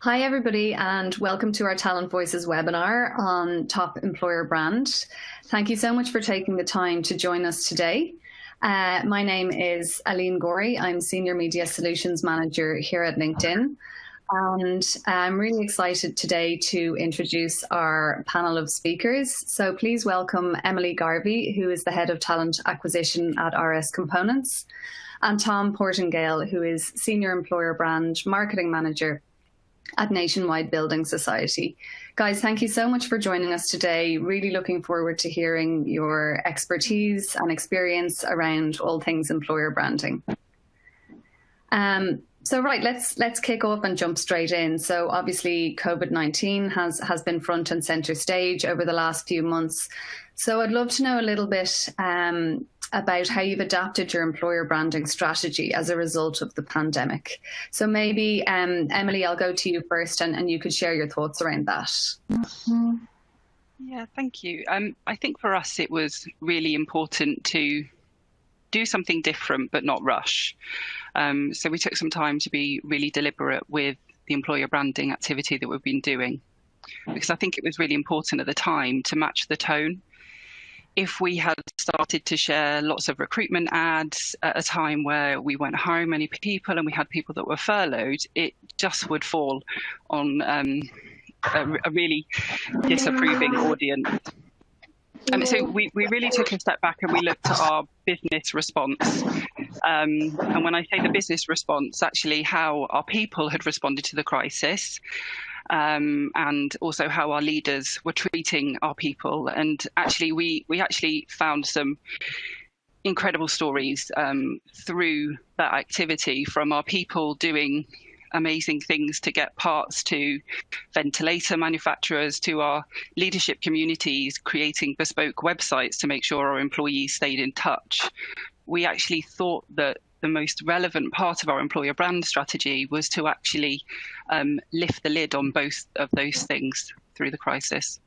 Hi, everybody, and welcome to our Talent Voices webinar on Top Employer Brand. Thank you so much for taking the time to join us today. My name is Aline Gorey. I'm Senior Media Solutions Manager here at LinkedIn. And I'm really excited today to introduce our panel of speakers. So please welcome Emily Garvie, who is the Head of Talent Acquisition at RS Components, and Tom Portingale, who is Senior Employer Brand Marketing Manager at Nationwide Building Society. Guys, thank you so much for joining us today. Really looking forward to hearing your expertise and experience around all things employer branding. Let's kick off and jump straight in. So obviously COVID-19 has been front and center stage over the last few months. So I'd love to know a little bit about how you've adapted your employer branding strategy as a result of the pandemic. So maybe, Emily, I'll go to you first and you could share your thoughts around that. Yeah, thank you. I think for us, it was really important to do something different, but not rush. So we took some time to be really deliberate with the employer branding activity that we've been doing, because I think it was really important at the time to match the tone. If we had started to share lots of recruitment ads at a time where we went home many people and we had people that were furloughed, it just would fall on a really disapproving audience. So we really took a step back and we looked at our business response. And when I say the business response, actually how our people had responded to the crisis, and also how our leaders were treating our people. And actually, we actually found some incredible stories through that activity, from our people doing amazing things to get parts to ventilator manufacturers, to our leadership communities creating bespoke websites to make sure our employees stayed in touch. We actually thought that the most relevant part of our employer brand strategy was to actually lift the lid on both of those things through the crisis.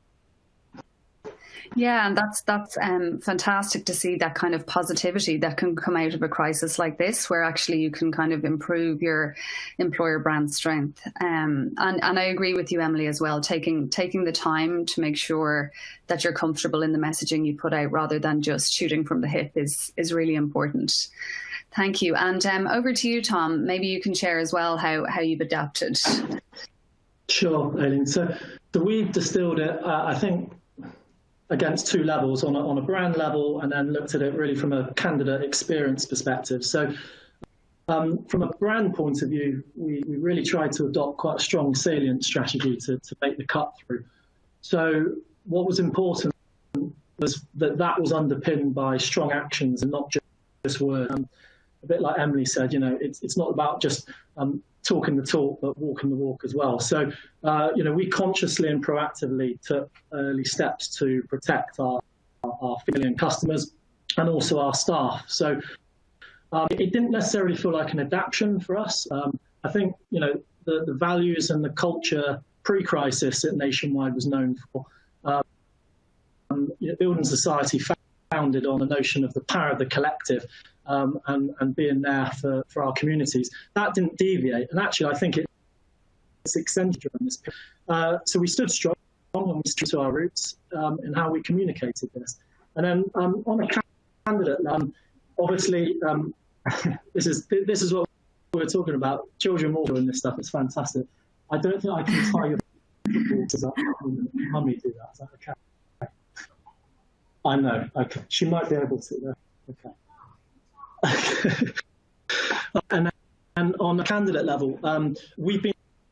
Yeah, and that's fantastic to see that kind of positivity that can come out of a crisis like this, where actually you can kind of improve your employer brand strength. And I agree with you, Emily, as well. Taking the time to make sure that you're comfortable in the messaging you put out rather than just shooting from the hip is really important. Thank you. And over to you, Tom. Maybe you can share as well how you've adapted. Sure, Aileen. So we've distilled it, I think, against two levels, on a brand level, and then looked at it really from a candidate experience perspective. So from a brand point of view, we really tried to adopt quite a strong salient strategy to make the cut through. So what was important was that was underpinned by strong actions and not just words. A bit like Emily said, it's not about just talking the talk, but walking the walk as well. So, we consciously and proactively took early steps to protect our feeling customers and also our staff. So it didn't necessarily feel like an adaptation for us. I think, the values and the culture pre-crisis at Nationwide was known for. Building society founded on the notion of the power of the collective, and being there for our communities. That didn't deviate, and actually I think it's accentuated during this period. So we stood strong and we stood to our roots in how we communicated this. And then on a candidate, obviously this is what we were talking about, children more doing this stuff. It's fantastic. I don't think I can tie your football to that. Mummy do that. Is that okay? I know. Okay, she might be able to. Okay. And on the candidate level, we've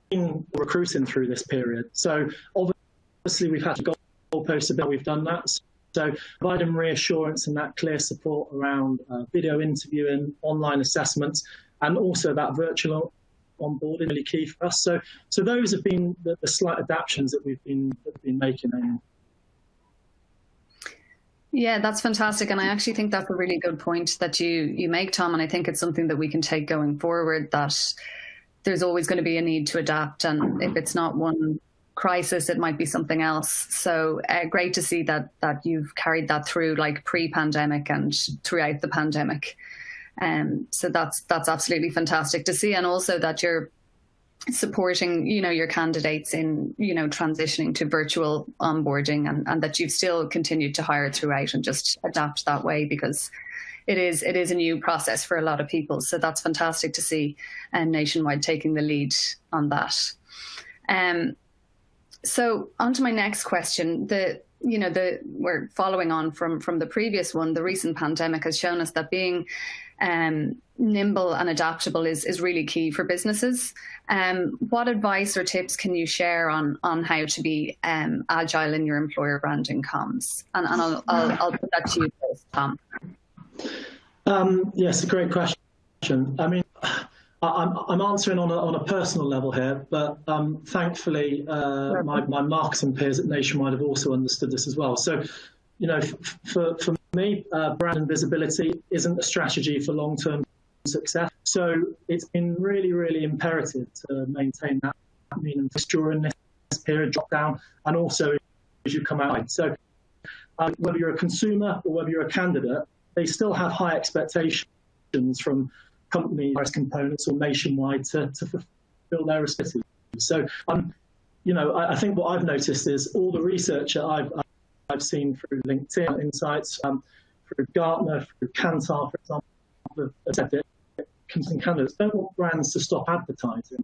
been recruiting through this period. So obviously we've had to goalposts about we've done that. So providing reassurance and that clear support around video interviewing, online assessments, and also that virtual onboarding really key for us. So those have been the slight adaptations that we've been making. Yeah, that's fantastic. And I actually think that's a really good point that you make, Tom. And I think it's something that we can take going forward, that there's always going to be a need to adapt. And if it's not one crisis, it might be something else. So great to see that you've carried that through, like pre-pandemic and throughout the pandemic. So that's absolutely fantastic to see. And also that you're supporting, your candidates in, transitioning to virtual onboarding, and that you've still continued to hire throughout and just adapt that way, because it is a new process for a lot of people. So that's fantastic to see Nationwide taking the lead on that. So on to my next question. We're following on from the previous one. The recent pandemic has shown us that being nimble and adaptable is really key for businesses. What advice or tips can you share on how to be agile in your employer branding comms? And I'll put that to you first, Tom. Yes, a great question. I mean, I'm answering on a personal level here, but thankfully my marketing peers at Nationwide have also understood this as well. So, for me, brand and visibility isn't a strategy for long-term success. So it's been really, really imperative to maintain that meaning during this period drop down, and also as you come out. So whether you're a consumer or whether you're a candidate, they still have high expectations from companies, components, or Nationwide to fulfill their responsibilities. So, I think what I've noticed is all the research that I've seen through LinkedIn Insights, through Gartner, through Kantar, for example, have said that candidates don't want brands to stop advertising.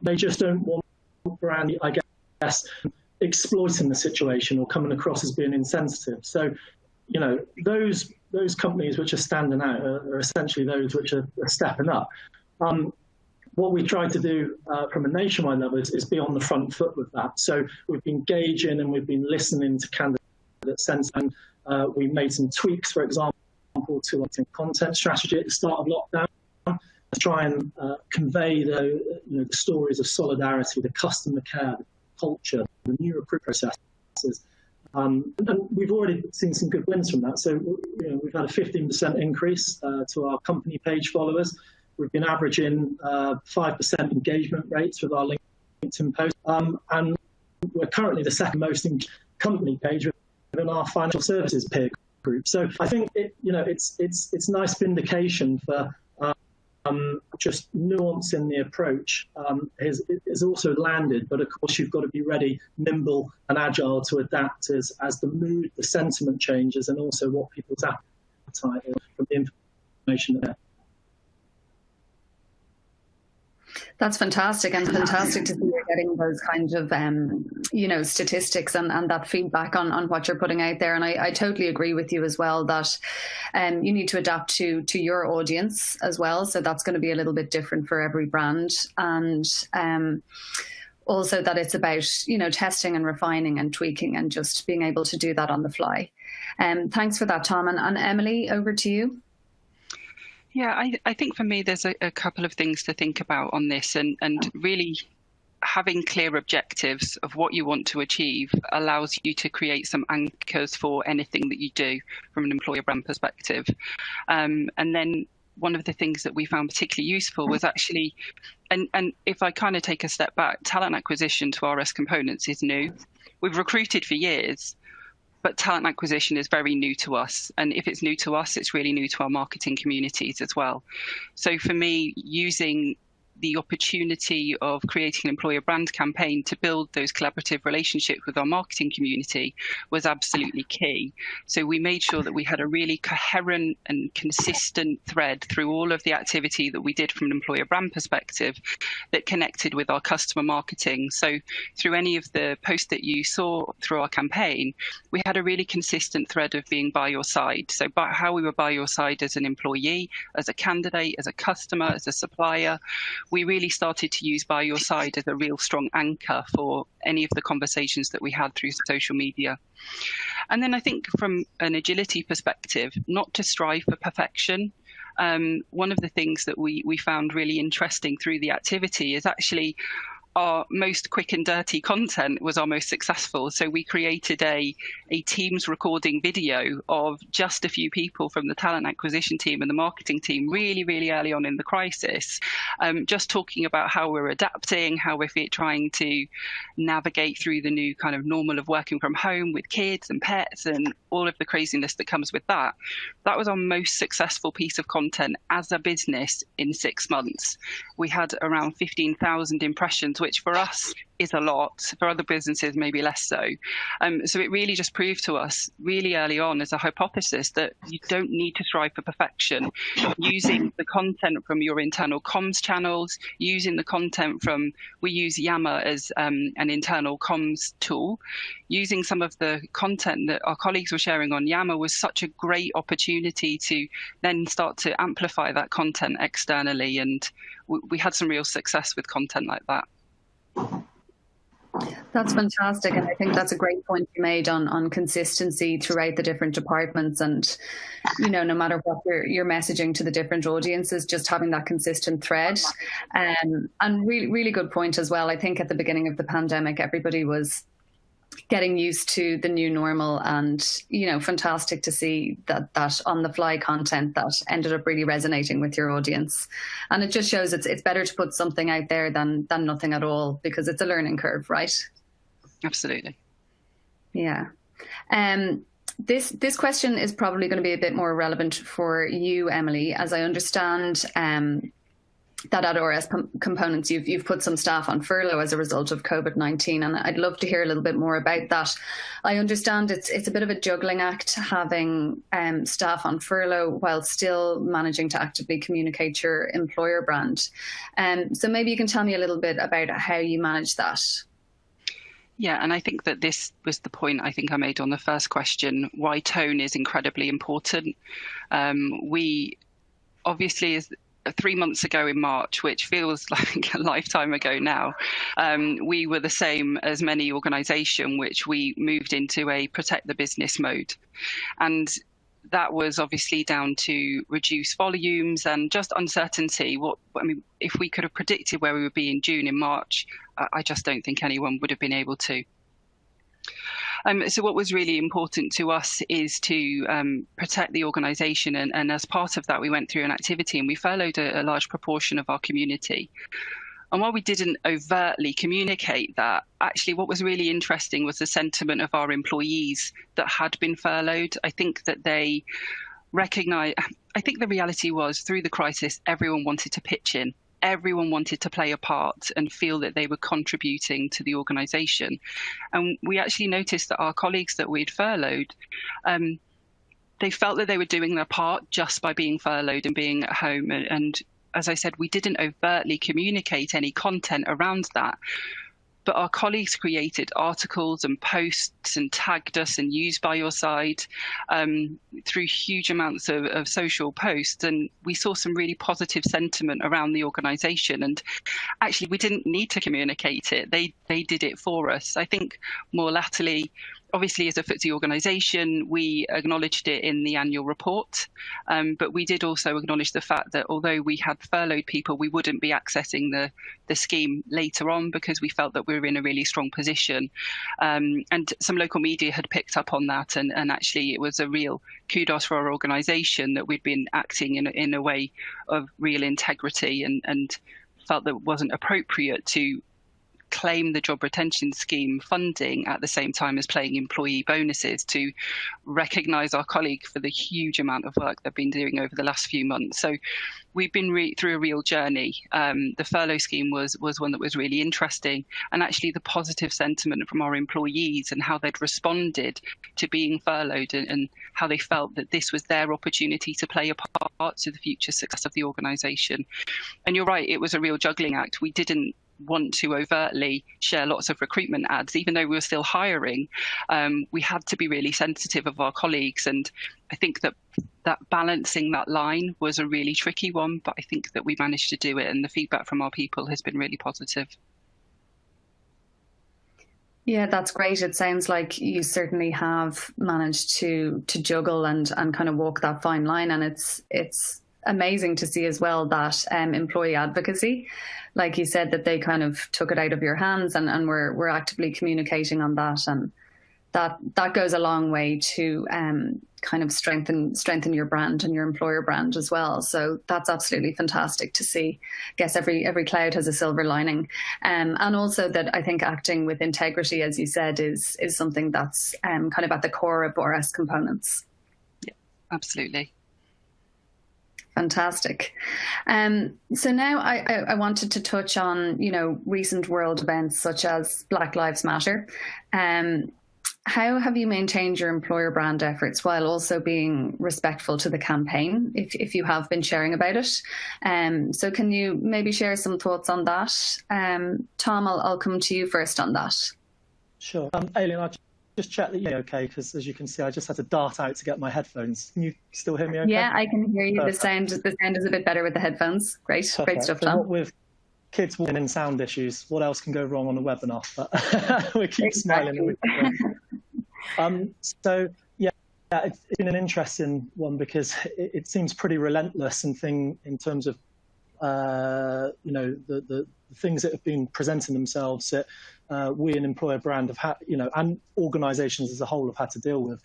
They just don't want brand, I guess, exploiting the situation or coming across as being insensitive. So, those companies which are standing out are essentially those which are stepping up. What we tried to do from a Nationwide level is be on the front foot with that. So we've been engaging and we've been listening to candidate sense, and we've made some tweaks, for example, to our content strategy at the start of lockdown to try and convey the stories of solidarity, the customer care, the culture, the new recruit processes. And we've already seen some good wins from that. So we've had a 15% increase to our company page followers. We've been averaging 5% engagement rates with our LinkedIn posts. And we're currently the second most company page within our financial services peer group. So I think it's nice vindication for just nuance in the approach is also landed, but of course you've got to be ready, nimble and agile to adapt as the mood, the sentiment changes, and also what people's appetite is from the information there. That's fantastic, and fantastic to see you getting those kinds of, statistics and that feedback on what you're putting out there. And I totally agree with you as well that you need to adapt to your audience as well. So that's going to be a little bit different for every brand. And also that it's about, testing and refining and tweaking and just being able to do that on the fly. Thanks for that, Tom. And Emily, over to you. Yeah, I think for me, there's a couple of things to think about on this, and really having clear objectives of what you want to achieve allows you to create some anchors for anything that you do from an employer brand perspective. And then one of the things that we found particularly useful was actually, and if I kind of take a step back, talent acquisition to RS Components is new. We've recruited for years, but talent acquisition is very new to us. And if it's new to us, it's really new to our marketing communities as well. So for me, using the opportunity of creating an employer brand campaign to build those collaborative relationships with our marketing community was absolutely key. So we made sure that we had a really coherent and consistent thread through all of the activity that we did from an employer brand perspective that connected with our customer marketing. So through any of the posts that you saw through our campaign, we had a really consistent thread of being by your side. So by how we were by your side as an employee, as a candidate, as a customer, as a supplier. We really started to use by your side as a real strong anchor for any of the conversations that we had through social media. And then I think from an agility perspective, not to strive for perfection. One of the things that we found really interesting through the activity is actually our most quick and dirty content was our most successful. So we created a Teams recording video of just a few people from the talent acquisition team and the marketing team really, really early on in the crisis, just talking about how we're adapting, how we're trying to navigate through the new kind of normal of working from home with kids and pets and all of the craziness that comes with that. That was our most successful piece of content as a business in 6 months. We had around 15,000 impressions, which for us is a lot. For other businesses, maybe less so. So it really just proved to us really early on as a hypothesis that you don't need to strive for perfection. Using the content from your internal comms channels, using the content from, we use Yammer as an internal comms tool. Using some of the content that our colleagues were sharing on Yammer was such a great opportunity to then start to amplify that content externally. And we had some real success with content like that. That's fantastic. And I think that's a great point you made on consistency throughout the different departments. And, you know, no matter what you're messaging to the different audiences, just having that consistent thread. And really, really good point as well. I think at the beginning of the pandemic, everybody was getting used to the new normal, and, you know, fantastic to see that on the fly content that ended up really resonating with your audience. And it just shows it's better to put something out there than nothing at all, because it's a learning curve, right? Absolutely. Yeah. This question is probably going to be a bit more relevant for you, Emily, as I understand that at RS Components, you've put some staff on furlough as a result of COVID-19, and I'd love to hear a little bit more about that. I understand it's a bit of a juggling act having staff on furlough while still managing to actively communicate your employer brand. So maybe you can tell me a little bit about how you manage that. Yeah, and I think that this was the point I think I made on the first question, why tone is incredibly important. We obviously, as 3 months ago in March, which feels like a lifetime ago now, we were the same as many organisations, which we moved into a protect the business mode. And that was obviously down to reduced volumes and just uncertainty. If we could have predicted where we would be in June, in March, I just don't think anyone would have been able to. So what was really important to us is to protect the organisation. And as part of that, we went through an activity and we furloughed a large proportion of our community. And while we didn't overtly communicate that, actually what was really interesting was the sentiment of our employees that had been furloughed. I think that they recognised, I think the reality was through the crisis, everyone wanted to pitch in. Everyone wanted to play a part and feel that they were contributing to the organisation. And we actually noticed that our colleagues that we'd furloughed, they felt that they were doing their part just by being furloughed and being at home. And as I said, we didn't overtly communicate any content around that. But our colleagues created articles and posts and tagged us and used by your side through huge amounts of social posts. And we saw some really positive sentiment around the organisation. And actually, we didn't need to communicate it. They did it for us. I think more latterly, obviously, as a FTSE organisation, we acknowledged it in the annual report, but we did also acknowledge the fact that although we had furloughed people, we wouldn't be accessing the scheme later on because we felt that we were in a really strong position. And some local media had picked up on that, and actually it was a real kudos for our organisation that we'd been acting in a way of real integrity and felt that it wasn't appropriate to claim the job retention scheme funding at the same time as paying employee bonuses, to recognise our colleague for the huge amount of work they've been doing over the last few months. So we've been through a real journey. The furlough scheme was one that was really interesting, and actually the positive sentiment from our employees and how they'd responded to being furloughed and how they felt that this was their opportunity to play a part to the future success of the organisation. And you're right, it was a real juggling act. We didn't want to overtly share lots of recruitment ads, even though we were still hiring. We had to be really sensitive of our colleagues, and I think that balancing that line was a really tricky one, but I think that we managed to do it, and the feedback from our people has been really positive. Yeah, that's great. It sounds like you certainly have managed to juggle and kind of walk that fine line, and it's amazing to see as well that employee advocacy, like you said, that they kind of took it out of your hands and were actively communicating on that, and that goes a long way to kind of strengthen your brand and your employer brand as well. So that's absolutely fantastic to see. I guess every cloud has a silver lining, and also that I think acting with integrity, as you said, is something that's kind of at the core of RS components. Yeah, absolutely. Fantastic. So now I wanted to touch on, recent world events such as Black Lives Matter. How have you maintained your employer brand efforts while also being respectful to the campaign, if you have been sharing about it? So can you maybe share some thoughts on that? Tom, I'll come to you first on that. Sure. Aileen, I'll just check that you're okay, because as you can see, I just had to dart out to get my headphones. Can you still hear me okay? Yeah, I can hear you. Perfect. The sound is a bit better with the headphones. Great. Perfect. Great stuff, So Tom. what with kids walking in sound issues, what else can go wrong on a webinar? But we keep smiling. So yeah, it's been an interesting one because it seems pretty relentless in terms of the things that have been presenting themselves that we in employer brand have had, and organisations as a whole have had to deal with.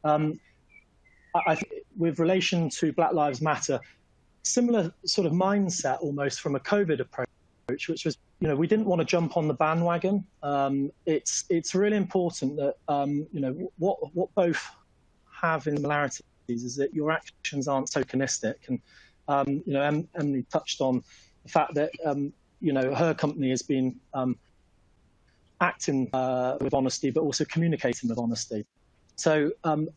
I think with relation to Black Lives Matter, similar sort of mindset almost from a COVID approach, which was, we didn't want to jump on the bandwagon. It's really important that, what both have in similarities is that your actions aren't tokenistic. And, Emily touched on the fact that, her company has been acting with honesty, but also communicating with honesty. So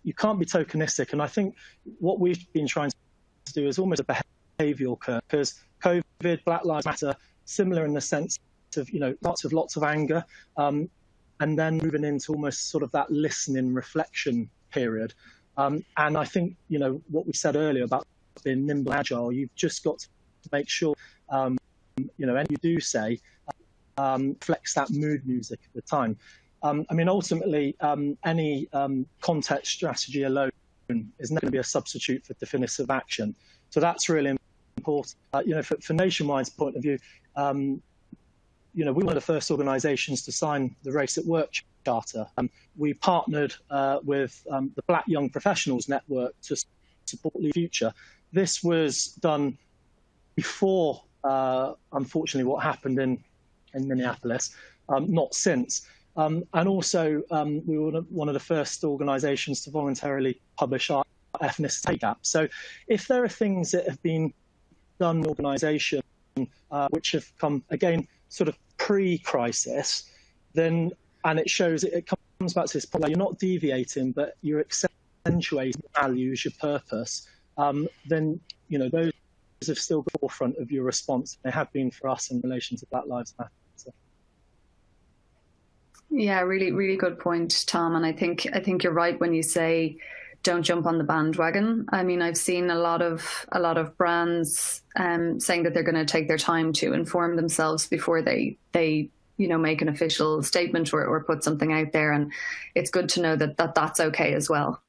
you can't be tokenistic. And I think what we've been trying to do is almost a behavioural curve, because COVID, Black Lives Matter, similar in the sense of, lots of anger, and then moving into almost sort of that listening reflection period. And I think, what we said earlier about being nimble, agile, you've just got to make sure, and you do say, flex that mood music at the time. Ultimately, any context strategy alone is not going to be a substitute for definitive action. So that's really important. For Nationwide's point of view, we were one of the first organisations to sign the Race at Work Charter. We partnered with the Black Young Professionals Network to support the future. This was done before, unfortunately, what happened in Minneapolis, not since. And also, we were one of the first organisations to voluntarily publish our ethnicity gap. So if there are things that have been done in the organisation which have come, again, sort of pre-crisis, then, and it shows, it comes back to this point where you're not deviating, but you're accentuating values, your purpose, then, those have still got the forefront of your response. They have been for us in relation to Black Lives Matter. Yeah, really, really good point, Tom. And I think you're right when you say don't jump on the bandwagon. I've seen a lot of brands saying that they're going to take their time to inform themselves before they make an official statement or put something out there. And it's good to know that that's okay as well.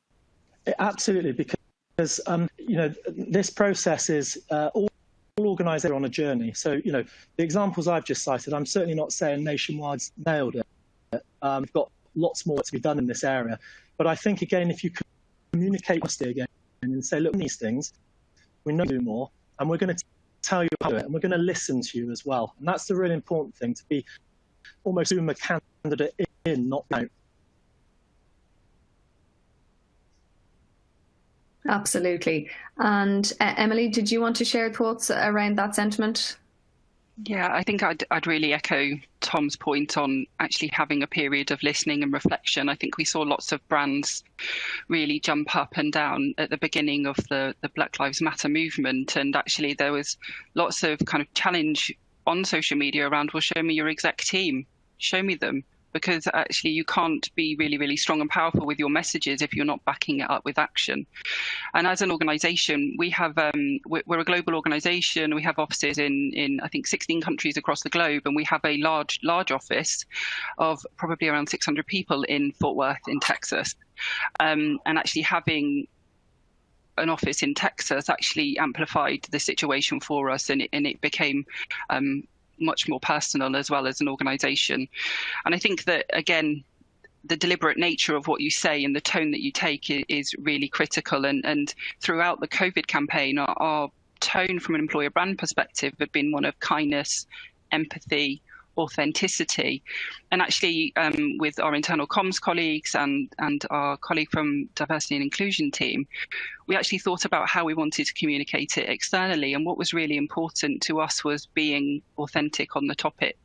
Absolutely, because this process is all organisations are on a journey. So the examples I've just cited, I'm certainly not saying Nationwide's nailed it. We've got lots more to be done in this area. But I think, again, if you communicate honesty again and say, look, these things, we know do more, and we're going to tell you how to do it, and we're going to listen to you as well. And that's the really important thing, to be almost a candidate in, not out. Absolutely. And Emily, did you want to share thoughts around that sentiment? Yeah, I think I'd really echo Tom's point on actually having a period of listening and reflection. I think we saw lots of brands really jump up and down at the beginning of the Black Lives Matter movement. And actually there was lots of kind of challenge on social media around, well, show me your exec team, show me them. Because actually you can't be really, really strong and powerful with your messages if you're not backing it up with action. And as an organisation, we have we're a global organisation. We have offices in I think 16 countries across the globe, and we have a large office of probably around 600 people in Fort Worth in Texas. And actually having an office in Texas actually amplified the situation for us, and it became much more personal as well as an organisation. And I think that, again, the deliberate nature of what you say and the tone that you take is really critical. And throughout the COVID campaign, our tone from an employer brand perspective had been one of kindness, empathy, authenticity. And actually, with our internal comms colleagues and our colleague from diversity and inclusion team, we actually thought about how we wanted to communicate it externally. And what was really important to us was being authentic on the topic.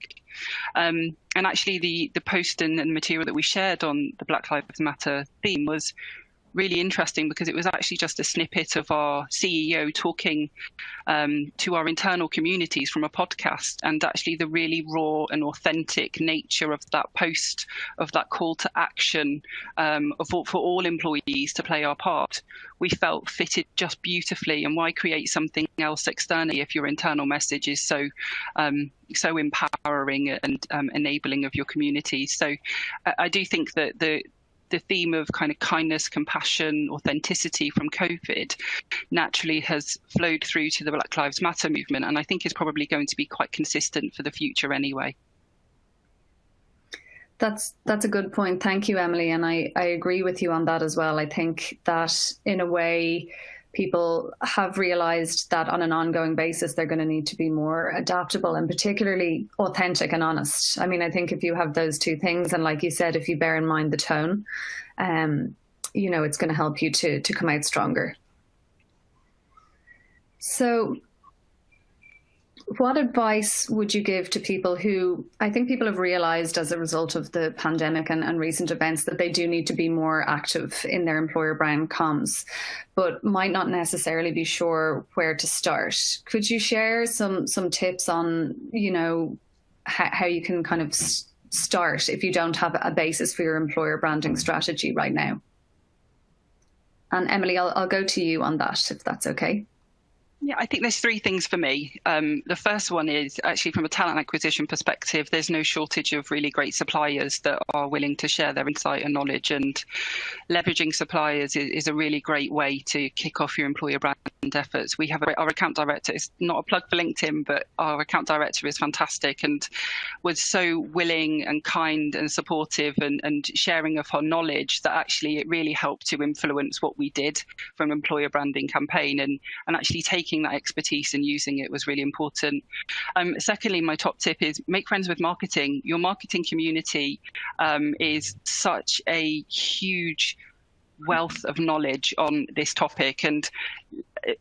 And actually, the post and the material that we shared on the Black Lives Matter theme was really interesting, because it was actually just a snippet of our CEO talking to our internal communities from a podcast, and actually the really raw and authentic nature of that post, of that call to action for all employees to play our part, we felt fitted just beautifully. And why create something else externally if your internal message is so empowering and enabling of your community? So I do think that the theme of kind of kindness, compassion, authenticity from COVID naturally has flowed through to the Black Lives Matter movement, and I think is probably going to be quite consistent for the future anyway. That's a good point. Thank you, Emily. And I agree with you on that as well. I think that in a way, people have realized that on an ongoing basis, they're going to need to be more adaptable and particularly authentic and honest. I mean, I think if you have those two things, and like you said, if you bear in mind the tone, it's going to help you to come out stronger. So what advice would you give to people who, I think people have realized as a result of the pandemic and recent events that they do need to be more active in their employer brand comms, but might not necessarily be sure where to start. Could you share some tips on, how you can kind of start if you don't have a basis for your employer branding strategy right now? And Emily, I'll go to you on that, if that's okay. Yeah, I think there's three things for me. The first one is actually from a talent acquisition perspective, there's no shortage of really great suppliers that are willing to share their insight and knowledge, and leveraging suppliers is a really great way to kick off your employer brand efforts. We have our account director, it's not a plug for LinkedIn, but our account director is fantastic and was so willing and kind and supportive and sharing of her knowledge that actually it really helped to influence what we did from employer branding campaign, and actually taking that expertise and using it was really important. Secondly, my top tip is make friends with marketing. Your marketing community is such a huge wealth of knowledge on this topic. And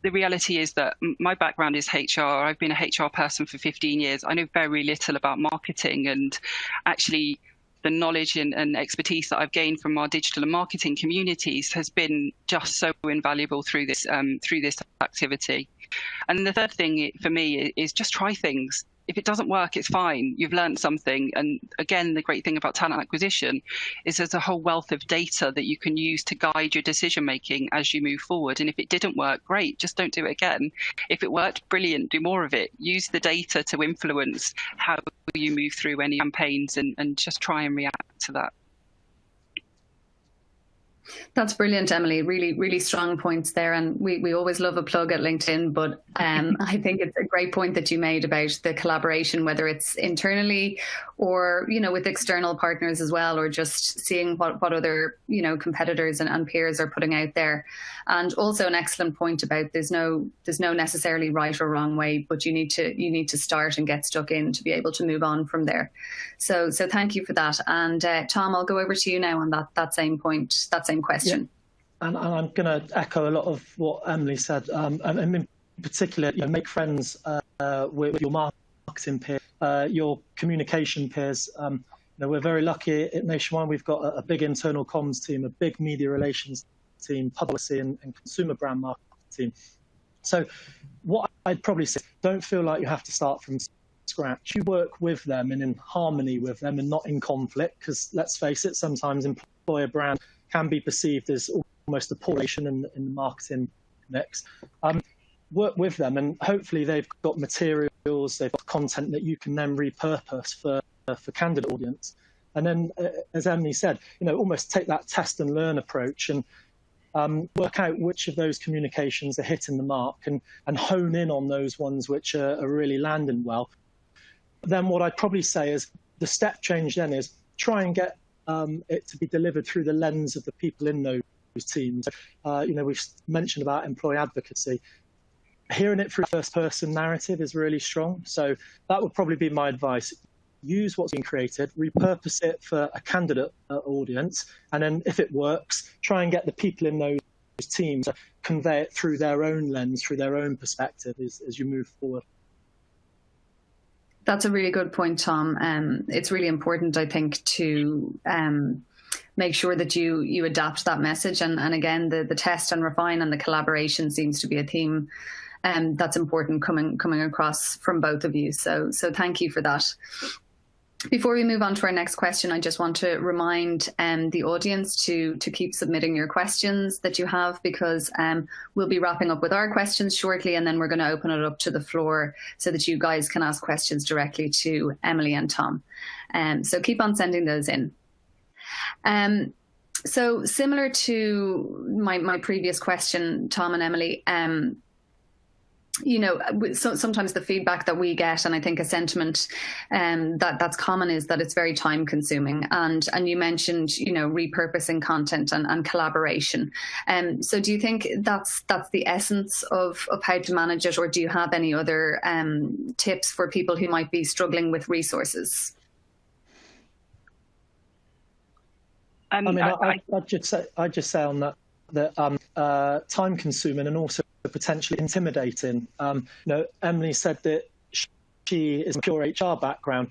the reality is that my background is HR. I've been a HR person for 15 years. I know very little about marketing, and actually the knowledge and expertise that I've gained from our digital and marketing communities has been just so invaluable through this activity. And the third thing for me is just try things. If it doesn't work, it's fine. You've learned something. And again, the great thing about talent acquisition is there's a whole wealth of data that you can use to guide your decision making as you move forward. And if it didn't work, great, just don't do it again. If it worked, brilliant, do more of it. Use the data to influence how you move through any campaigns, and just try and react to that. That's brilliant, Emily. Really, really strong points there. And we always love a plug at LinkedIn, but I think it's a great point that you made about the collaboration, whether it's internally or, with external partners as well, or just seeing what other, competitors and peers are putting out there. And also an excellent point about there's no necessarily right or wrong way, but you need to start and get stuck in to be able to move on from there. So thank you for that. And Tom, I'll go over to you now on that same point, that same question. Yeah. And I'm going to echo a lot of what Emily said, and in particular, make friends with your marketing peers, your communication peers. We're very lucky at Nationwide. We've got a big internal comms team, a big media relations team, policy and consumer brand marketing team. So what I'd probably say, don't feel like you have to start from scratch. You work with them and in harmony with them and not in conflict, because let's face it, sometimes employer brand can be perceived as almost a poor relation in the marketing mix. Work with them, and hopefully they've got materials, they've got content that you can then repurpose for candidate audience. And then, as Emily said, almost take that test and learn approach. And work out which of those communications are hitting the mark and hone in on those ones which are really landing well. Then what I'd probably say is the step change then is try and get it to be delivered through the lens of the people in those teams. We've mentioned about employee advocacy. Hearing it through first-person narrative is really strong. So that would probably be my advice. Use what's been created, repurpose it for a candidate audience, and then if it works, try and get the people in those teams to convey it through their own lens, through their own perspective as you move forward. That's a really good point, Tom. It's really important, I think, to make sure that you adapt that message. And again, the test and refine and the collaboration seems to be a theme that's important coming across from both of you. So thank you for that. Before we move on to our next question, I just want to remind the audience to keep submitting your questions that you have, because we'll be wrapping up with our questions shortly, and then we're going to open it up to the floor so that you guys can ask questions directly to Emily and Tom. So keep on sending those in. So similar to my previous question, Tom and Emily, sometimes the feedback that we get, and I think a sentiment that's common, is that it's very time consuming. And you mentioned, repurposing content and collaboration. So do you think that's the essence of how to manage it, or do you have any other tips for people who might be struggling with resources? I'd just say on that time consuming and also potentially intimidating. Emily said that she is a pure HR background.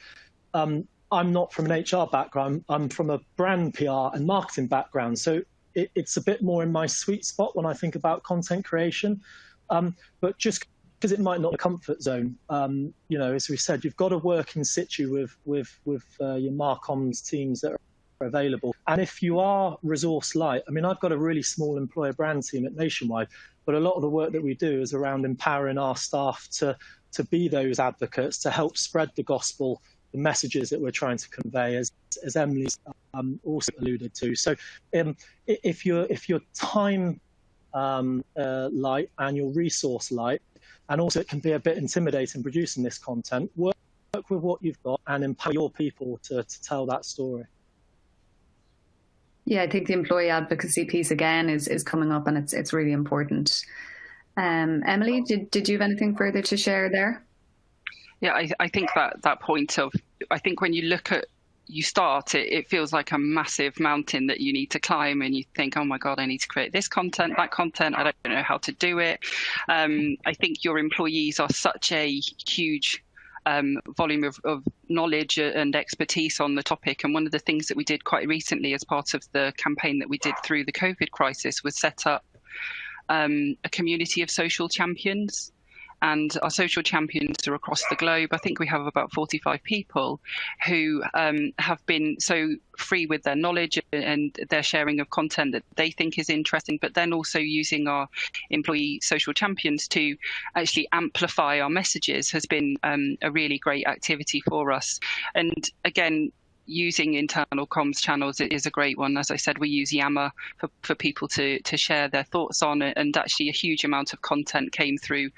I'm not from an HR background. I'm from a brand PR and marketing background. So it's a bit more in my sweet spot when I think about content creation. But just because it might not be a comfort zone, as we said, you've got to work in situ with your Marcoms teams that are available. And if you are resource light, I've got a really small employer brand team at Nationwide, but a lot of the work that we do is around empowering our staff to be those advocates, to help spread the gospel, the messages that we're trying to convey, as Emily's also alluded to. So if you're time light and your resource light, and also it can be a bit intimidating producing this content, work with what you've got and empower your people to tell that story. Yeah, I think the employee advocacy piece again is coming up, and it's really important. Emily, did you have anything further to share there? Yeah, I think that point of, I think when you look at, you start, it feels like a massive mountain that you need to climb, and you think, oh my God, I need to create this content, that content, I don't know how to do it. I think your employees are such a huge volume of knowledge and expertise on the topic. And one of the things that we did quite recently as part of the campaign that we did through the COVID crisis was set up a community of social champions. And our social champions are across the globe. I think we have about 45 people who have been so free with their knowledge and their sharing of content that they think is interesting, but then also using our employee social champions to actually amplify our messages has been a really great activity for us. And again, using internal comms channels is a great one. As I said, we use Yammer for people to share their thoughts on it, and actually a huge amount of content came through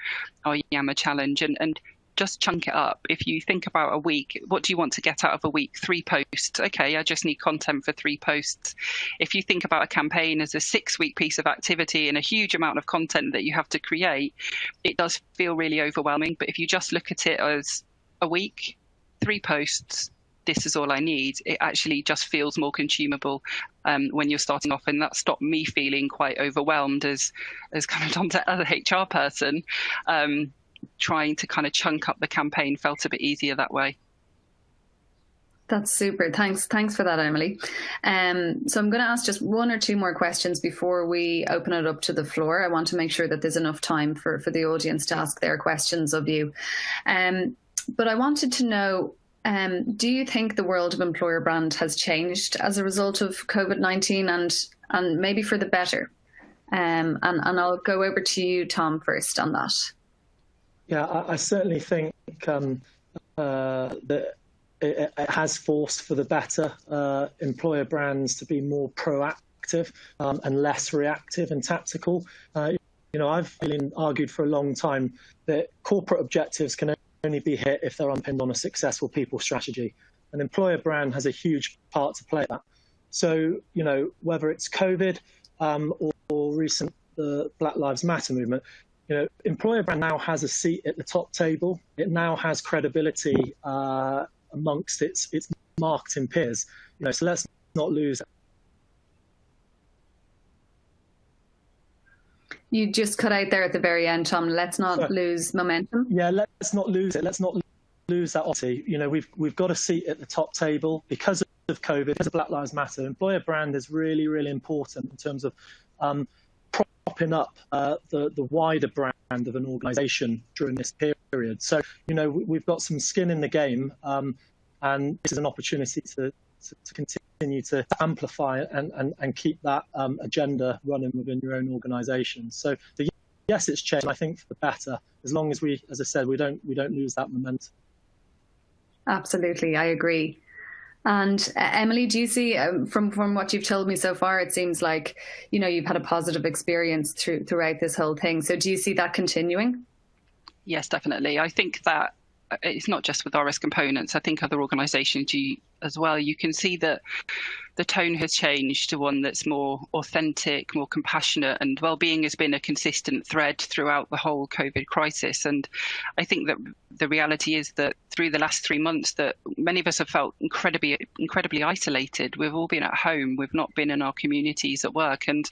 our Yammer challenge. And just chunk it up. If you think about a week, what do you want to get out of a week? 3 posts. Okay, I just need content for 3 posts. If you think about a campaign as a 6-week piece of activity and a huge amount of content that you have to create, it does feel really overwhelming. But if you just look at it as a week, 3 posts, this is all I need, it actually just feels more consumable when you're starting off. And that stopped me feeling quite overwhelmed as kind of other HR person. Trying to kind of chunk up the campaign felt a bit easier that way. That's super. Thanks for that, Emily. So I'm going to ask just 1 or 2 more questions before we open it up to the floor. I want to make sure that there's enough time for the audience to ask their questions of you. But I wanted to know, do you think the world of employer brand has changed as a result of COVID-19 and maybe for the better? And I'll go over to you, Tom, first on that. Yeah, I certainly think that it has forced for the better employer brands to be more proactive proactive and less reactive and tactical. I've argued for a long time that corporate objectives can only be hit if they're underpinned on a successful people strategy. An employer brand has a huge part to play in that. So, whether it's COVID or recent the Black Lives Matter movement, employer brand now has a seat at the top table. It now has credibility amongst its marketing peers. So let's not lose. You just cut out there at the very end, Tom. Let's not lose momentum. Yeah, let's not lose it. Let's not lose that opportunity. We've got a seat at the top table because of COVID, because of Black Lives Matter. Employer brand is really, really important in terms of propping up the wider brand of an organisation during this period. So, we've got some skin in the game, and this is an opportunity to continue to amplify and keep that agenda running within your own organisation. So, yes, it's changed, I think, for the better, as long as we, as I said, we don't lose that momentum. Absolutely, I agree. And Emily, do you see, from what you've told me so far, it seems like, you've had a positive experience throughout this whole thing. So do you see that continuing? Yes, definitely. I think that it's not just with RS Components. I think other organisations as well. You can see that the tone has changed to one that's more authentic, more compassionate, and well-being has been a consistent thread throughout the whole COVID crisis. And I think that the reality is that through the last 3 months that many of us have felt incredibly isolated. We've all been at home. We've not been in our communities at work. And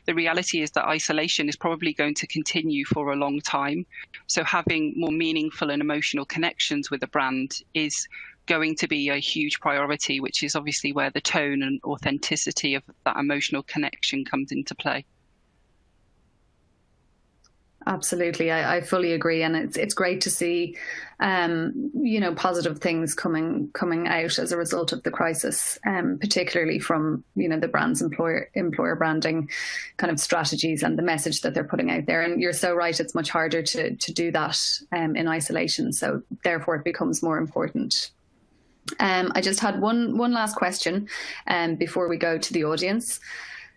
the reality is that isolation is probably going to continue for a long time. So having more meaningful and emotional connections with a brand is going to be a huge priority, which is obviously where the tone and authenticity of that emotional connection comes into play. Absolutely, I fully agree, and it's great to see, positive things coming out as a result of the crisis, particularly from the brand's employer branding kind of strategies and the message that they're putting out there. And you're so right; it's much harder to do that in isolation. So therefore, it becomes more important. I just had one last question before we go to the audience.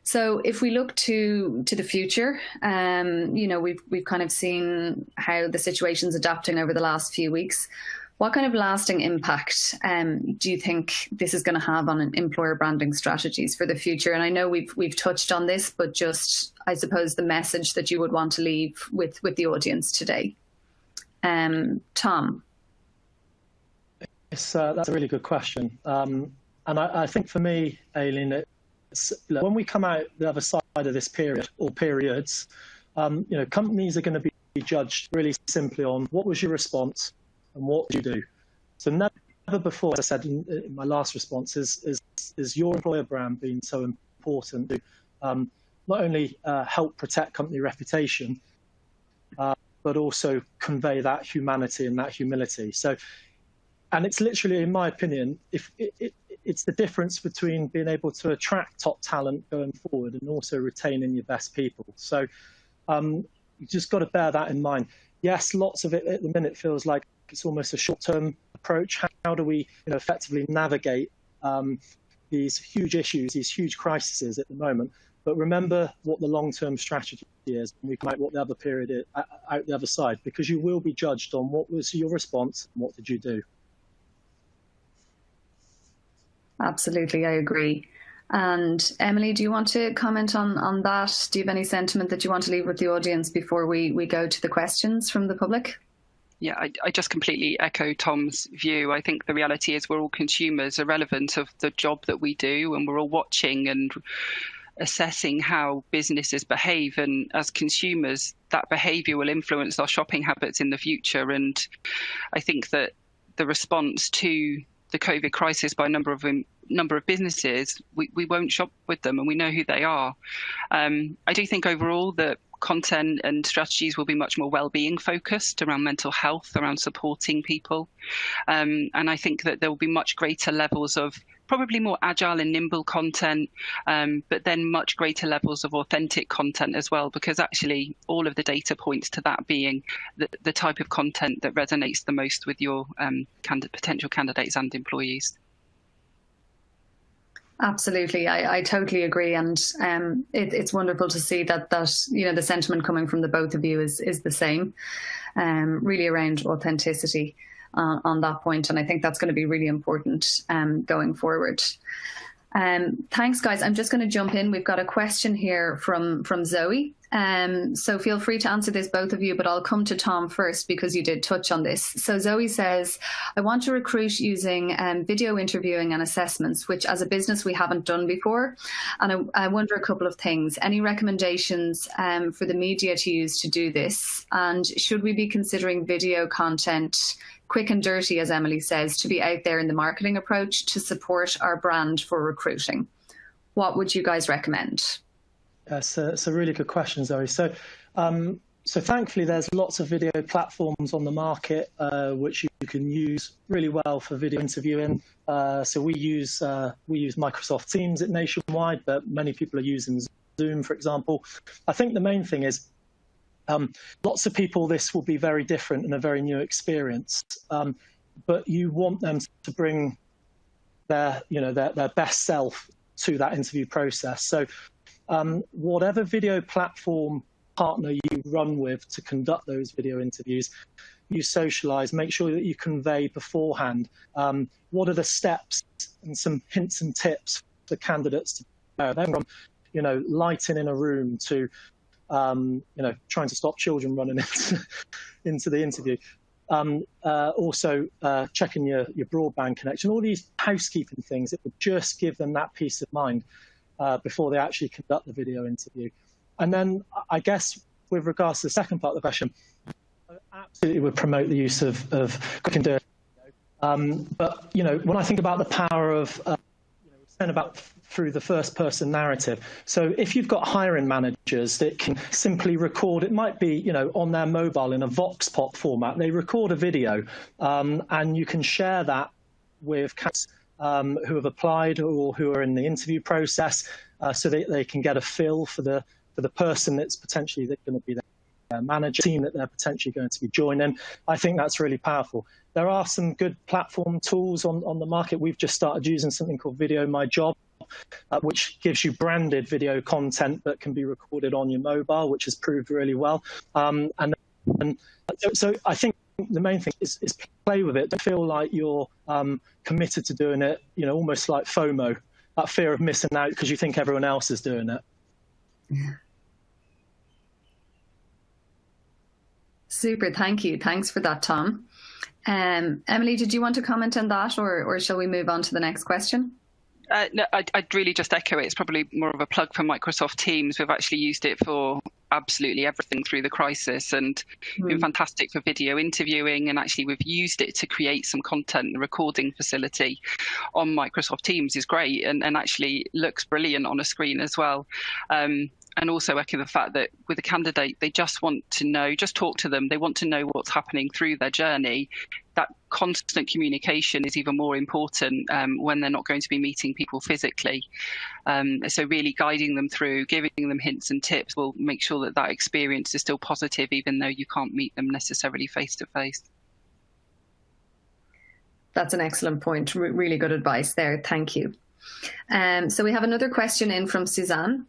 So if we look to the future, we've kind of seen how the situation's adapting over the last few weeks. What kind of lasting impact do you think this is going to have on employer branding strategies for the future? And I know we've touched on this, but just, I suppose, the message that you would want to leave with the audience today. Tom? That's a really good question. And I think for me, Aline, when we come out the other side of this period or periods, companies are going to be judged really simply on what was your response and what did you do. So never before, as I said in my last response, is your employer brand being so important to not only help protect company reputation, but also convey that humanity and that humility. So, and it's literally, in my opinion, it's the difference between being able to attract top talent going forward and also retaining your best people. So you just got to bear that in mind. Yes, lots of it at the minute feels like it's almost a short-term approach. How do we effectively navigate these huge issues, these huge crises at the moment? But remember what the long-term strategy is, and we come out what the other period is, out the other side, because you will be judged on what was your response and what did you do. Absolutely, I agree. And Emily, do you want to comment on that? Do you have any sentiment that you want to leave with the audience before we go to the questions from the public? Yeah, I just completely echo Tom's view. I think the reality is we're all consumers, irrelevant of the job that we do, and we're all watching and assessing how businesses behave. And as consumers, that behaviour will influence our shopping habits in the future. And I think that the response to the COVID crisis by a number of businesses, we won't shop with them, and we know who they are. I do think overall that content and strategies will be much more well-being focused around mental health, around supporting people. And I think that there will be much greater levels of probably more agile and nimble content, but then much greater levels of authentic content as well, because actually all of the data points to that being the type of content that resonates the most with your potential candidates and employees. Absolutely, I totally agree, and it's wonderful to see that the sentiment coming from the both of you is the same, really around authenticity on that point, and I think that's going to be really important going forward. Thanks, guys. I'm just going to jump in. We've got a question here from Zoe. So feel free to answer this, both of you, but I'll come to Tom first because you did touch on this. So Zoe says, I want to recruit using video interviewing and assessments, which as a business we haven't done before. And I wonder a couple of things. Any recommendations for the media to use to do this? And should we be considering video content, quick and dirty, as Emily says, to be out there in the marketing approach to support our brand for recruiting? What would you guys recommend? It's a really good question, Zoe. So thankfully, there's lots of video platforms on the market which you can use really well for video interviewing. So we use Microsoft Teams at Nationwide, but many people are using Zoom, for example. I think the main thing is lots of people, this will be very different and a very new experience, but you want them to bring their best self to that interview process. So whatever video platform partner you run with to conduct those video interviews, you socialize, make sure that you convey beforehand what are the steps and some hints and tips for candidates to prepare. From lighting in a room to trying to stop children running into the interview. Also checking your broadband connection, all these housekeeping things, it would just give them that peace of mind before they actually conduct the video interview. And then I guess with regards to the second part of the question, I absolutely would promote the use of quick and dirty. But when I think about the power of through the first person narrative. So if you've got hiring managers that can simply record, it might be, on their mobile in a Vox Pop format, they record a video and you can share that with candidates who have applied or who are in the interview process so they can get a feel for the person that's potentially going to be their manager, team that they're potentially going to be joining. I think that's really powerful. There are some good platform tools on the market. We've just started using something called Video My Job, which gives you branded video content that can be recorded on your mobile, which has proved really well. So I think the main thing is play with it. Don't feel like you're committed to doing it, almost like FOMO, that fear of missing out because you think everyone else is doing it. Yeah. Super, thank you. Thanks for that, Tom. Emily, did you want to comment on that, or shall we move on to the next question? No, I'd really just echo it. It's probably more of a plug for Microsoft Teams. We've actually used it for absolutely everything through the crisis and been fantastic for video interviewing. And actually, we've used it to create some content. The recording facility on Microsoft Teams is great and actually looks brilliant on a screen as well. And also echo the fact that with a candidate, they just want to know, just talk to them. They want to know what's happening through their journey. That constant communication is even more important when they're not going to be meeting people physically. So really guiding them through, giving them hints and tips will make sure that that experience is still positive, even though you can't meet them necessarily face to face. That's an excellent point. Really good advice there. Thank you. So we have another question in from Suzanne.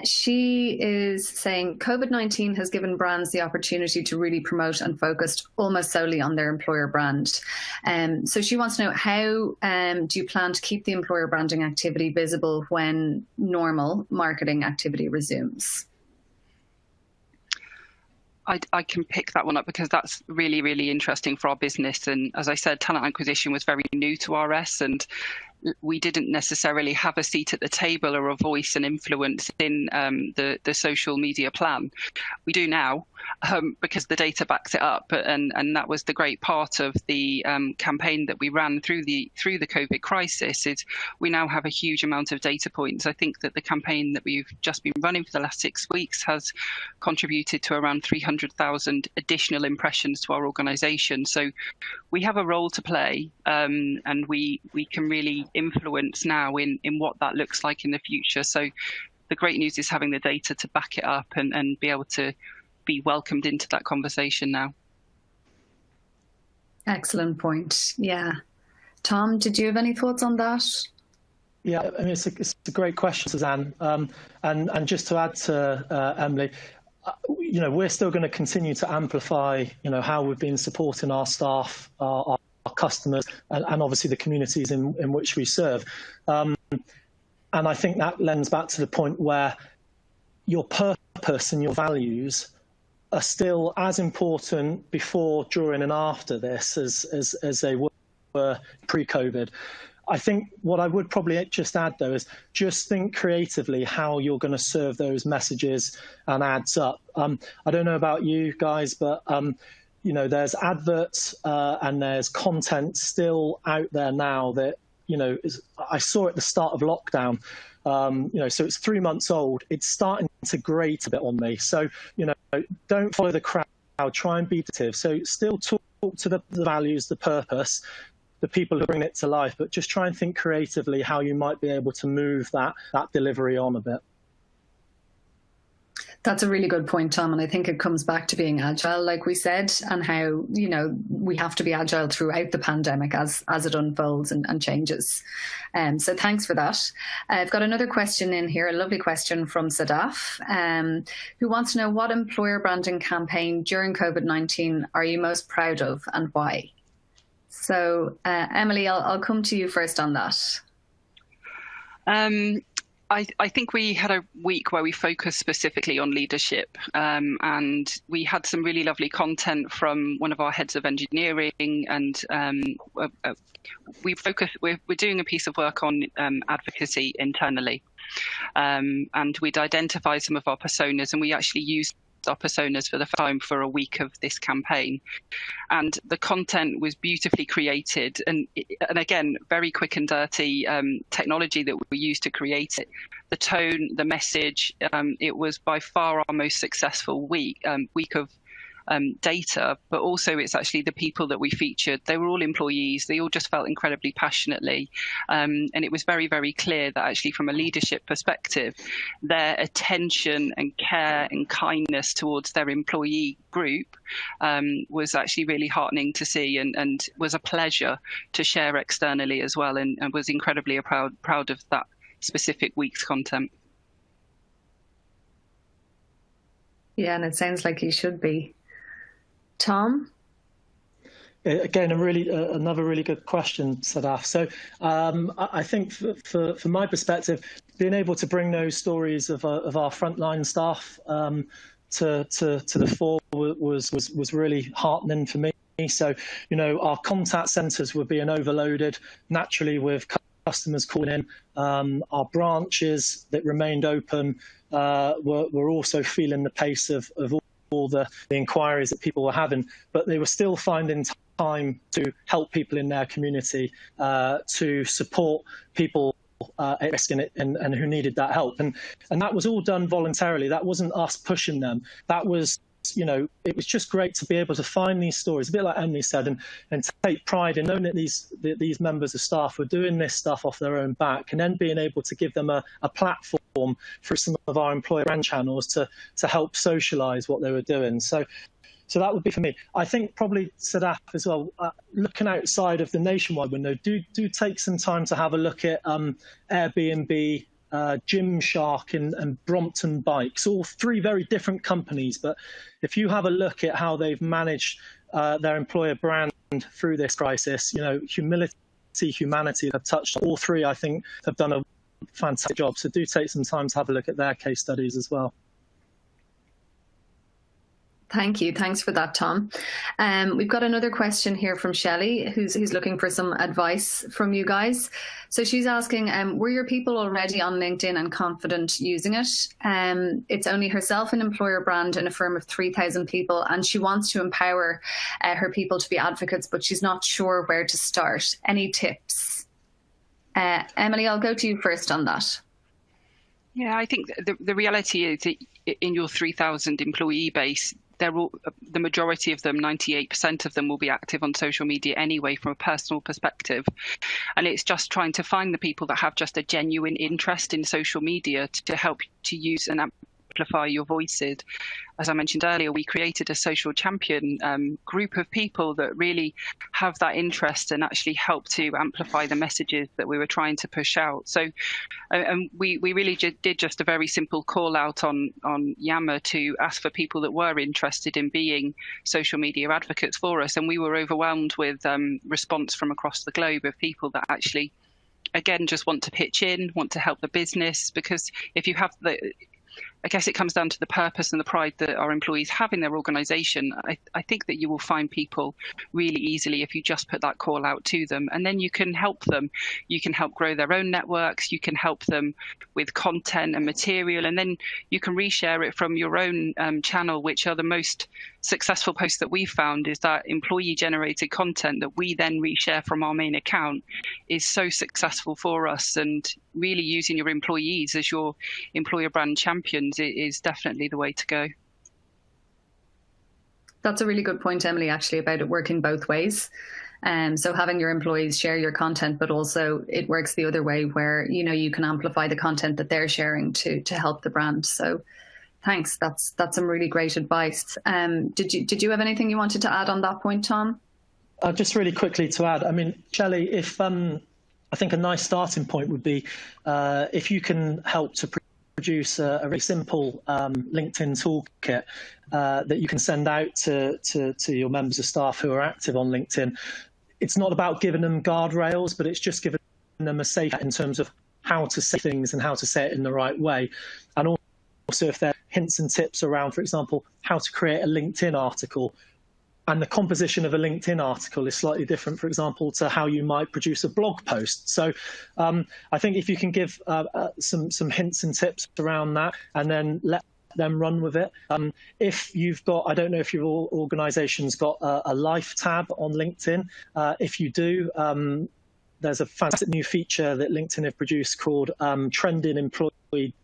She is saying COVID-19 has given brands the opportunity to really promote and focus almost solely on their employer brand. So she wants to know, how do you plan to keep the employer branding activity visible when normal marketing activity resumes? I can pick that one up because that's really, really interesting for our business. And as I said, talent acquisition was very new to RS, and we didn't necessarily have a seat at the table or a voice and influence in the social media plan. We do now because the data backs it up, and that was the great part of the campaign that we ran through the COVID crisis. Is we now have a huge amount of data points. I think that the campaign that we've just been running for the last 6 weeks has contributed to around 300,000 additional impressions to our organisation. So we have a role to play, and we can really influence now in what that looks like in the future. So the great news is having the data to back it up and be able to be welcomed into that conversation now. Excellent point. Yeah. Tom, did you have any thoughts on that? Yeah, I mean, it's a great question, Suzanne. And just to add to Emily, we're still going to continue to amplify, how we've been supporting our staff, our customers, and obviously the communities in which we serve. And I think that lends back to the point where your purpose and your values are still as important before, during, and after this as they were pre-COVID. I think what I would probably just add, though, is just think creatively how you're going to serve those messages and ads up. I don't know about you guys, but there's adverts and there's content still out there now that I saw at the start of lockdown. So it's 3 months old. It's starting to grate a bit on me. So don't follow the crowd. Try and be creative. So still talk to the values, the purpose, the people who bring it to life, but just try and think creatively how you might be able to move that delivery on a bit. That's a really good point, Tom. And I think it comes back to being agile, like we said, and how, we have to be agile throughout the pandemic as it unfolds and changes. So thanks for that. I've got another question in here, a lovely question from Sadaf, who wants to know, what employer branding campaign during COVID-19 are you most proud of and why? So, Emily, I'll come to you first on that. I think we had a week where we focused specifically on leadership, and we had some really lovely content from one of our heads of engineering, and we're doing a piece of work on advocacy internally, and we'd identified some of our personas, and we actually used our personas for the first time for a week of this campaign, and the content was beautifully created, and again, very quick and dirty technology that we used to create it. The tone, the message, it was by far our most successful week of data, but also it's actually the people that we featured. They were all employees. They all just felt incredibly passionately. And it was very, very clear that actually from a leadership perspective, their attention and care and kindness towards their employee group was actually really heartening to see, and was a pleasure to share externally as well, and was incredibly proud of that specific week's content. Yeah, and it sounds like you should be. Tom? Again, another really good question, Sadaf. So I think from my perspective, being able to bring those stories of our frontline staff to the fore was really heartening for me. So, our contact centres were being overloaded naturally with customers calling in. Our branches that remained open were also feeling the pace of all the inquiries that people were having, but they were still finding time to help people in their community, to support people at risk and who needed that help. And that was all done voluntarily. That wasn't us pushing them. That was, it was just great to be able to find these stories, a bit like Emily said, and take pride in knowing that these members of staff were doing this stuff off their own back, and then being able to give them a platform through some of our employer brand channels to help socialise what they were doing. So that would be for me. I think probably Sadaf as well, looking outside of the Nationwide window, do take some time to have a look at Airbnb, Gymshark and Brompton Bikes, all three very different companies. But if you have a look at how they've managed their employer brand through this crisis, humility, humanity have touched all three. I think have done a fantastic job. So do take some time to have a look at their case studies as well. Thank you. Thanks for that, Tom. We've got another question here from Shelley, who's looking for some advice from you guys. So she's asking, were your people already on LinkedIn and confident using it? It's only herself, an employer brand in a firm of 3,000 people, and she wants to empower her people to be advocates, but she's not sure where to start. Any tips? Emily, I'll go to you first on that. Yeah, I think the reality is that in your 3,000 employee base, the majority of them, 98% of them, will be active on social media anyway from a personal perspective. And it's just trying to find the people that have just a genuine interest in social media to help to use and amplify your voices. As I mentioned earlier, we created a social champion group of people that really have that interest and actually help to amplify the messages that we were trying to push out. So we really did just a very simple call out on Yammer to ask for people that were interested in being social media advocates for us. And we were overwhelmed with response from across the globe of people that actually, again, just want to pitch in, want to help the business, because if you have I guess it comes down to the purpose and the pride that our employees have in their organisation. I think that you will find people really easily if you just put that call out to them, and then you can help them. You can help grow their own networks. You can help them with content and material, and then you can reshare it from your own channel, which are the most successful posts that we've found is that employee generated content that we then reshare from our main account is so successful for us. And really using your employees as your employer brand champions is definitely the way to go. That's a really good point, Emily, actually, about it working both ways. So having your employees share your content, but also it works the other way where, you know, you can amplify the content that they're sharing to help the brand. So thanks. That's some really great advice. Did you have anything you wanted to add on that point, Tom? Just really quickly to add, I mean, Shelley, if I think a nice starting point would be if you can help to produce a very simple LinkedIn toolkit that you can send out to your members of staff who are active on LinkedIn. It's not about giving them guardrails, but it's just giving them a safe in terms of how to say things and how to say it in the right way. And also if there are hints and tips around, for example, how to create a LinkedIn article. And the composition of a LinkedIn article is slightly different, for example, to how you might produce a blog post. So I think if you can give some hints and tips around that and then let them run with it. If you've got, I don't know if your organization's got a life tab on LinkedIn. If you do, there's a fantastic new feature that LinkedIn have produced called Trending Employee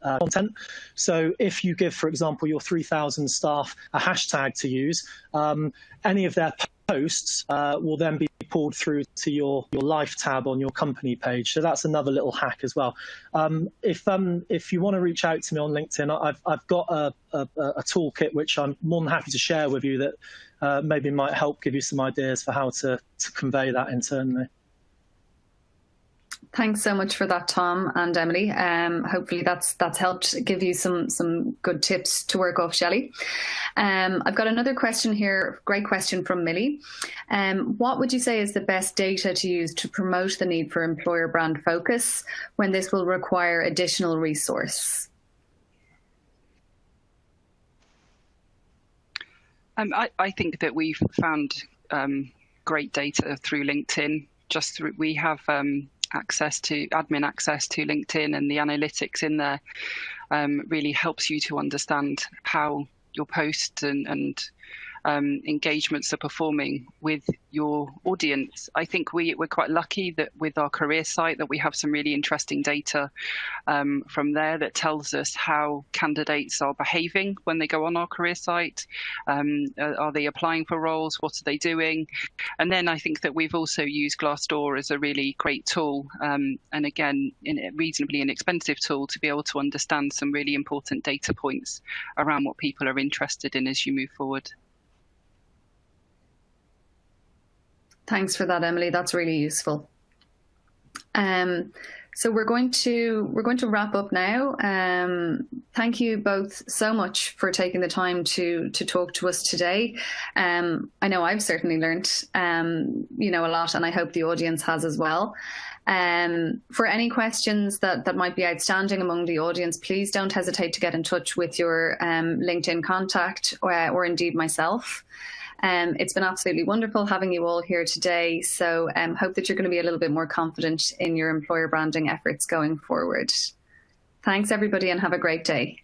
Content. So if you give, for example, your 3,000 staff a hashtag to use, any of their posts will then be pulled through to your life tab on your company page. So that's another little hack as well. If you want to reach out to me on LinkedIn, I've got a toolkit which I'm more than happy to share with you that maybe might help give you some ideas for how to convey that internally. Thanks so much for that, Tom and Emily. Hopefully that's helped give you some good tips to work off, Shelley. I've got another question here, great question from Millie. What would you say is the best data to use to promote the need for employer brand focus when this will require additional resource? I think that we've found great data through LinkedIn. We have admin access to LinkedIn, and the analytics in there really helps you to understand how your posts and engagements are performing with your audience. I think we're quite lucky that with our career site that we have some really interesting data from there that tells us how candidates are behaving when they go on our career site. Are they applying for roles? What are they doing? And then I think that we've also used Glassdoor as a really great tool, and again, a reasonably inexpensive tool to be able to understand some really important data points around what people are interested in as you move forward. Thanks for that, Emily. That's really useful. So we're going to wrap up now. Thank you both so much for taking the time to talk to us today. I know I've certainly learned a lot, and I hope the audience has as well. For any questions that might be outstanding among the audience, please don't hesitate to get in touch with your LinkedIn contact or indeed myself. It's been absolutely wonderful having you all here today. So hope that you're going to be a little bit more confident in your employer branding efforts going forward. Thanks, everybody, and have a great day.